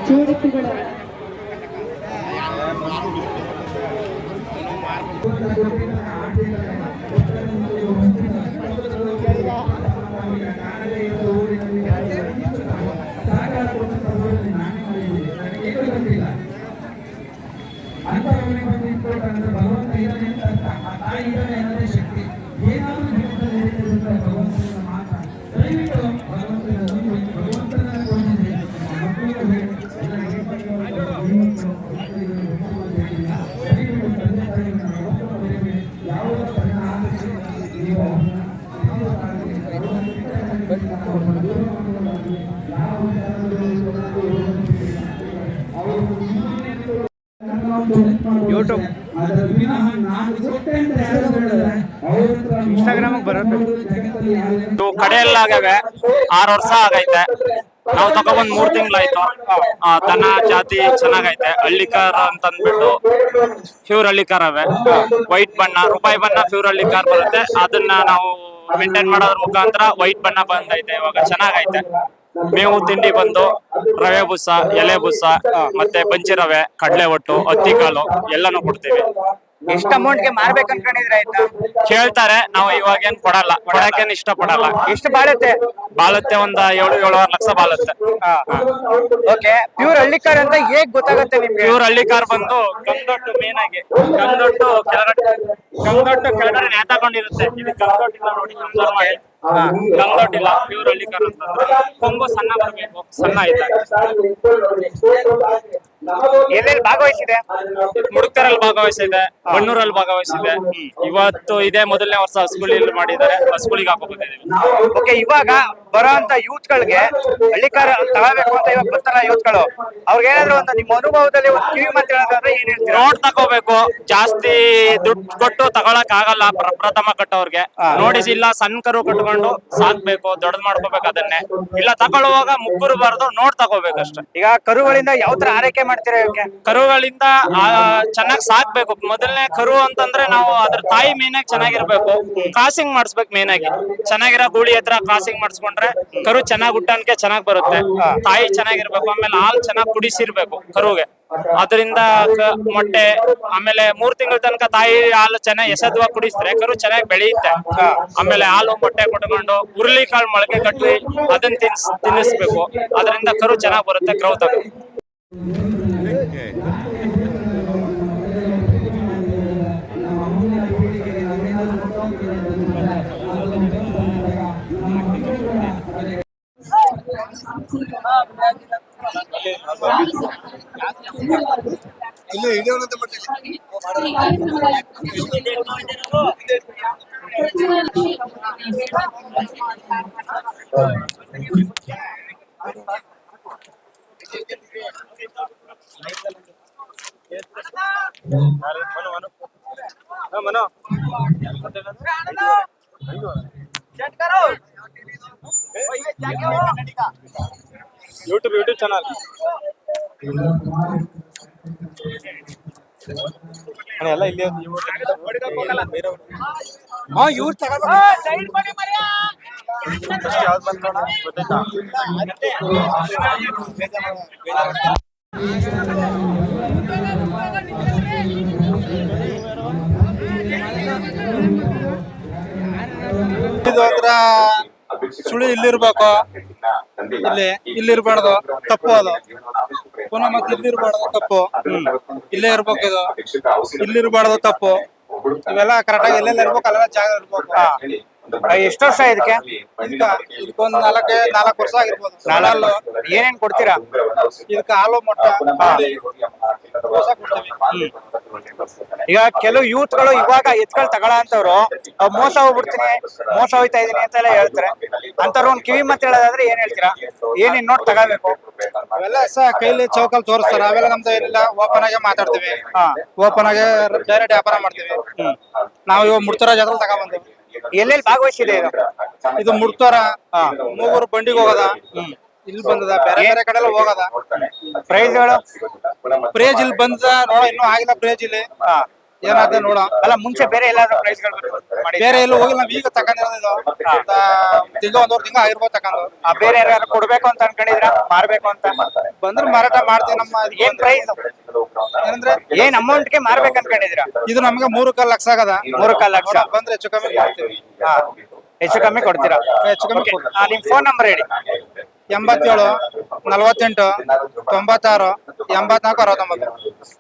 ಜೋಡಿಸುಗಳ ಭಗವಂತ ಇದ್ದಾನೆ ಶಕ್ತಿ ಏನಾದರೂ ಭಗವಂತನ ಮಾತ್ರ ದಯವಿಟ್ಟು ಭಗವಂತನ ಯೂಟ್ಯೂಬ್ ಇನ್ಸ್ಟಾಗ್ರಾಮ್ ಬರುತ್ತೆ. ಕಡೆಯಲ್ಲಾಗವೆ 6 ವರ್ಷ ಆಗೈತೆ. ನಾವು ತಗೊಬಂದ್ 3 ತಿಂಗಳಾಯ್ತು. ದನ ಜಾತಿ ಚೆನ್ನಾಗೈತೆ. ಹಳ್ಳಿಕಾರ್ ಅಂತಂದ್ಬಿಟ್ಟು ಪ್ಯೂರ್ ಹಳ್ಳಿಕಾರ್ ಅವೆ. ವೈಟ್ ಬಣ್ಣ, ರೂಪಾಯಿ ಬಣ್ಣ ಪ್ಯೂರ್ ಹಳ್ಳಿಕಾರ್ ಬರುತ್ತೆ. ಅದನ್ನ ನಾವು ಮೇಂಟೈನ್ ಮಾಡೋದ್ರ ಮುಖಾಂತರ ವೈಟ್ ಬಣ್ಣ ಬಂದೈತೆ. ಇವಾಗ ಚೆನ್ನಾಗೈತೆ. ಮೇವು ತಿಂಡಿ ಬಂದು ರವೆ ಬುಸ, ಎಲೆ ಬುಸ, ಮತ್ತೆ ಬಂಚಿ ರವೆ, ಕಡಲೆ ಒಟ್ಟು, ಹತ್ತಿ ಕಾಳು ಎಲ್ಲಾನು ಕೊಡ್ತೀವಿ. ಎಷ್ಟು ಅಮೌಂಟ್ ಗೆ ಮಾರ್ಬೇಕು ಅನ್ಕೊಂಡಿದ್ರೆ ಆಯ್ತಾ? ಕೇಳ್ತಾರೆ, ನಾವು ಇವಾಗ ಏನ್ ಕೊಡಲ್ಲ, ಕೊಡಕ್ಕೇನ್ ಇಷ್ಟ ಪಡಲ್ಲ. ಎಷ್ಟು ಬಾಳುತ್ತೆ? ಒಂದ್ 7-7.5 ಲಕ್ಷ ಬಾಳುತ್ತೆ. ಓಕೆ, ಪ್ಯೂರ್ ಹಳ್ಳಿಕಾರ್ ಅಂತ ಹೇಗ್ ಗೊತ್ತಾಗುತ್ತೆ ನಿಮ್ಗೆ? ಪ್ಯೂರ್ ಹಳ್ಳಿಕಾರ್ ಬಂದು ಕಂದೊಟ್ಟು ಮೇನ್ ಆಗಿ ಕಂದೊಟ್ಟು ಕೆಳಗಡೆ ನೇತಾಕೊಂಡಿರುತ್ತೆ. ಇದು ಕಂದೊಟ್ಟಿಲ್ಲ ನೋಡಿ, ಕಂದೊಟ್ಟಿಲ್ಲ ಪ್ಯೂರ್ ಹಳ್ಳಿಕಾರ್ ಅಂತಂದ್ರೆ ಕೊಂಬು ಸಣ್ಣ ಬರ್ಬೇಕು. ಸಣ್ಣ ಐತೆ. ಎಲ್ಲೆಲ್ಲಿ ಭಾಗವಹಿಸಿದೆ? ಮುಡುಕ್ತರಲ್ಲಿ ಭಾಗವಹಿಸಿದೆ, ಬಣ್ಣೂರಲ್ಲಿ ಭಾಗವಹಿಸಿದೆ. ಇವತ್ತು ಇದೇ ಮೊದಲನೇ ವರ್ಷ ಹಸ್ಗುಳಿಯಲ್ಲಿ ಮಾಡಿದ್ದಾರೆ. ಹಸ್ಗುಳಿಗೆ ಹಾಕೋಬಂದಿದ್ದೀವಿ. ಓಕೆ, ಇವಾಗ ಬರೋಂತ ಯೂತ್ ಗಳಿಗೆ ಹಳ್ಳಿಕಾರ್ ತಗೋಬೇಕು ಅಂತ ಇವಾಗ ಬರ್ತಾರ ಯೂತ್ ಗಳು, ಅವ್ರಿಗೆ ಏನಾದ್ರು ಒಂದು ನಿಮ್ಮ ಅನುಭವದಲ್ಲಿ ಒಂದು ಕಿವಿ ಮಾತು ಹೇಳೋದಾದ್ರೆ ಏನ್ ಹೇಳ್ತೀರಾ? ನೋಡ್ ತಗೋಬೇಕು. ಜಾಸ್ತಿ ದುಡ್ಡು ಕೊಟ್ಟು ತಗೊಳಕ್ ಆಗಲ್ಲ ಪ್ರಥಮ ಕಟ್ಟೋರ್ಗೆ. ನೋಡಿ, ಇಲ್ಲ ಸಣ್ಣ ಕರು ಕಟ್ಕೊಂಡು ಸಾಕ್ಬೇಕು, ದೊಡ್ಡದ್ ಮಾಡ್ಕೋಬೇಕು. ಅದನ್ನೇ ಇಲ್ಲ ತಗೊಳ್ಳುವಾಗ ಮುಗ್ಗುರು ಬಾರ್ದು ನೋಡ್ ತಗೋಬೇಕಷ್ಟೇ. ಈಗ ಕರುಗಳಿಂದ ಯಾವ ತರ ಆರೈಕೆ ಮಾಡ್ತೀರಾ? ಕರುಗಳಿಂದ ಚೆನ್ನಾಗಿ ಸಾಕ್ಬೇಕು. ಮೊದಲನೇ ಕರು ಅಂತಂದ್ರೆ ನಾವು ಅದ್ರ ತಾಯಿ ಮೇನ್ ಆಗಿ ಚೆನ್ನಾಗಿರ್ಬೇಕು. ಕ್ರಾಸಿಂಗ್ ಮಾಡಿಸ್ಬೇಕು. ಮೇನ್ ಆಗಿ ಚೆನ್ನಾಗಿರೋ ಗೂಳಿ ಹತ್ರ ಕ್ರಾಸಿಂಗ್ ಮಾಡಿಸ್ಕೊಂಡ್ರೆ ಕರು ಚೆನ್ನಾಗಿ ಹುಟ್ಟನ್ಕೆ ಚೆನ್ನಾಗ್ ಬರುತ್ತೆ. ತಾಯಿ ಚೆನ್ನಾಗಿರ್ಬೇಕು. ಆಮೇಲೆ ಹಾಲು ಚೆನ್ನಾಗಿ ಕುಡಿಸಿರ್ಬೇಕು ಕರುಗೆ. ಅದರಿಂದ ಮೊಟ್ಟೆ, ಆಮೇಲೆ 3 ತಿಂಗಳ ತನಕ ತಾಯಿ ಹಾಲು ಚೆನ್ನಾಗಿ ಎಸೆದ್ವಾಗಿ ಕುಡಿಸಿದ್ರೆ ಕರು ಚೆನ್ನಾಗಿ ಬೆಳೆಯುತ್ತೆ. ಆಮೇಲೆ ಹಾಲು ಮೊಟ್ಟೆ ಕೊಟ್ಕೊಂಡು ಹುರುಳಿ ಕಾಳು ಮೊಳಕೆ ಕಟ್ಟಿ ಅದನ್ನ ತಿನ್ನಿಸ್ಬೇಕು. ಅದರಿಂದ ಕರು ಚೆನ್ನಾಗಿ ಬರುತ್ತೆ, ಗ್ರೌತ್ ಆಗುತ್ತೆ. ಇಲ್ಲಿ ಹಿಡಿಯೋಣಂತ ಮನೋ ಯೂಟ್ಯೂಬ್ ಚಾನಲ್ ಎಲ್ಲ ಇಲ್ಲಿ ಇವ್ರು ಯಾವ್ದು ಬಂದ ಗೊತ್ತಾಯ್ತಾ? ಇದು ಅಂದ್ರ ಸುಳಿ ಇಲ್ಲಿರ್ಬೇಕು, ಇಲ್ಲಿರ್ಬಾರ್ದು, ತಪ್ಪು ಅದು. ಪುನಃ ಮತ್ತೆ ಇಲ್ಲಿರ್ಬಾರ್ದು, ತಪ್ಪು. ಇಲ್ಲೇ ಇರ್ಬೇಕು. ಇದು ಇಲ್ಲಿರ್ಬಾರ್ದು, ತಪ್ಪು. ಇವೆಲ್ಲ ಕರೆಕ್ಟಾಗಿ ಎಲ್ಲೆಲ್ಲ ಇರ್ಬೇಕು, ಅಲ್ಲೆಲ್ಲ ಜಾಗ ಇರ್ಬೇಕು. ಎಷ್ಟು ವರ್ಷ ಇದಕ್ಕೆ? ಇದಕ್ಕೊಂದ್ 4 ವರ್ಷ ಆಗಿರ್ಬೋದು. ಏನೇನ್ ಕೊಡ್ತೀರಾ ಇದಕ್ಕೆ? ಹಾಲು, ಮೊಟ್ಟೆ ಈಗ ಕೆಲವು ಯೂತ್ ಗಳು ಇವಾಗ ಎತ್ಗಳು ತಗೊಳ ಅಂತವ್ರು ಮೋಸ ಹೋಗ್ಬಿಡ್ತೀನಿ, ಮೋಸ ಹೋಯ್ತಾ ಇದೀನಿ ಅಂತೆಲ್ಲ ಹೇಳ್ತಾರೆ. ಅಂತವ್ರು ಒಂದ್ ಕಿವಿ ಮಾತು ಹೇಳೋದಾದ್ರೆ ಏನ್ ಹೇಳ್ತೀರಾ? ಏನೇನ್ ನೋಡ್ ತಗೋಬೇಕು? ಅವೆಲ್ಲ ಕೈಲಿ ಚೌಕಲ್ ತೋರಿಸ್ತಾರ. ಅವೆಲ್ಲ ನಮ್ದು ಏನಿಲ್ಲ, ಓಪನ್ ಆಗಿ ಮಾತಾಡ್ತೀವಿ. ಓಪನ್ ಆಗಿ ಡೈರೆಕ್ಟ್ ವ್ಯಾಪಾರ ಮಾಡ್ತೀವಿ. ನಾವು ಇವಾಗ ಮುಡ್ತೋರ ಜಾತ್ರೆ ತಗೊಂಡ್ಬಂದ್ವಿ. ಎಲ್ಲೆಲ್ಲಿ ಭಾಗವಹಿಸಿದೆ ಇದು? ಇದು ಮುಡ್ತೋರ, ಮೂಗೂರು ಬಂಡಿಗೆ ಹೋಗೋದ, ಇಲ್ಲಿ ಬಂದದ, ಬೇರೆ ಬೇರೆ ಕಡೆ ಎಲ್ಲ ಹೋಗದ. ಪ್ರೈಸ್ಗಳು? ಪ್ರೇಜ್ ಇಲ್ಲಿ ಬಂದ ನೋಡ, ಇನ್ನೂ ಆಗಿಲ್ಲ ಪ್ರೇಜ್ ಇಲ್ಲಿ. ಏನಾಗ್ತದೆ ನೋಡೋ. ಅಲ್ಲ ಮುಂಚೆ ಬೇರೆ ಎಲ್ಲಾದ್ರೂ ಪ್ರೈಸ್ಗಳು ಮಾಡಿ ಬೇರೆ ಎಲ್ಲೂ ಹೋಗಿಲ್ಲ, ನಾವ್ ಈಗ ತಕೊಂಡಿರೋದು ಇದು. ತಿಂಗ ಒಂದೂವರೆ ತಿಂಗ ಆಗಿರ್ಬೋದು ತಕೊಂಡು. ಬೇರೆ ಯಾರು ಕೊಡ್ಬೇಕು ಅಂತ ಅನ್ಕೊಂಡಿದ್ರ ಮಾರ್ಬೇಕು ಅಂತ ಬಂದ್ರೆ ಮಾರಾಟ ಮಾಡ್ತೀವಿ. ನಮ್ಮ ಏನ್ ಪ್ರೈಸ್ ಏನಂದ್ರೆ ಏನ್ ಅಮೌಂಟ್ ಗೆ ಮಾರ್ಬೇಕು ಅನ್ಕೊಂಡಿದ್ರ? ಇದು ನಮ್ಗೆ 3 ಲಕ್ಷ ಆಗದ. 3 ಲಕ್ಷ ಬಂದ್ರೆ ಹೆಚ್ಚು ಕಮ್ಮಿ ಮಾಡ್ತೀವಿ. ಹೆಚ್ಚು ಕಮ್ಮಿ ಕೊಡ್ತೀರಾ? ಹೆಚ್ಚು ಕಮ್ಮಿ Okay. ನಿಮ್ ಫೋನ್ ನಂಬರ್ ಹೇಳಿ. 87 48 96 84 69.